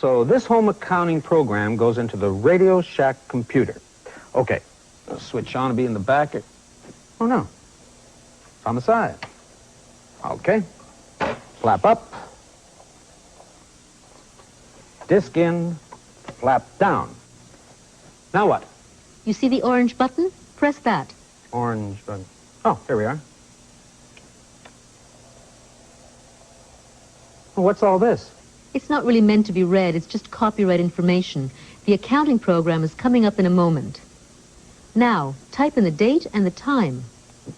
So this home accounting program goes into the Radio Shack computer. Okay, I'll switch on to be in the back. Oh, no. It's on the side. Okay. Flap up. Disc in. Flap down. Now what? You see the orange button? Press that. Orange button. Oh, here we are. Well, what's all this? It's not really meant to be read. It's just copyright information. The accounting program is coming up in a moment. Now, type in the date and the time.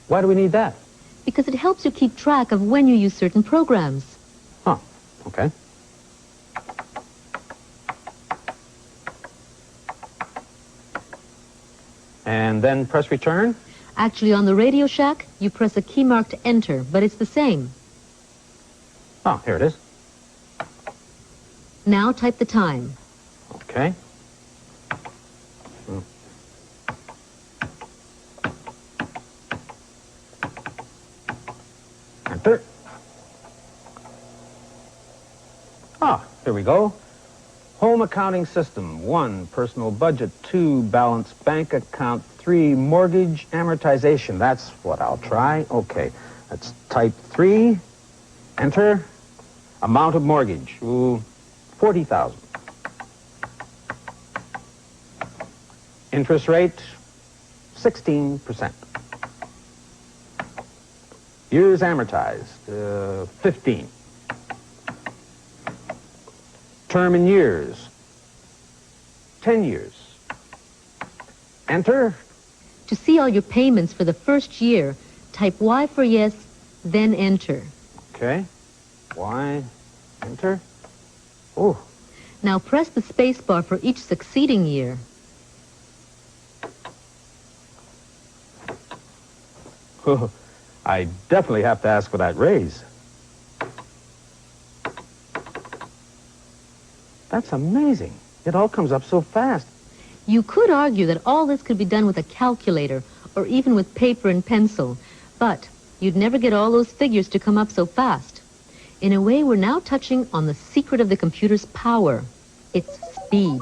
Why do we need that? Because it helps you keep track of when you use certain programs. Oh, okay. And then press return? Actually, on the Radio Shack, you press a key marked enter, but it's the same. Oh, here it is. Now type the time. Okay. Enter. Ah, here we go. Home accounting system. 1, personal budget. 2, balance bank account. 3, mortgage amortization. That's what I'll try. Okay, let's type 3. Enter. Amount of mortgage. Ooh, 40,000. Interest rate, 16%. Years amortized, 15. Term in years, 10 years. Enter. To see all your payments for the first year, type Y for yes, then enter. Okay. Y, enter. Oh. Now press the space bar for each succeeding year. Oh, I definitely have to ask for that raise. That's amazing. It all comes up so fast. You could argue that all this could be done with a calculator or even with paper and pencil, but you'd never get all those figures to come up so fast. In a way, we're now touching on the secret of the computer's power. It's speed.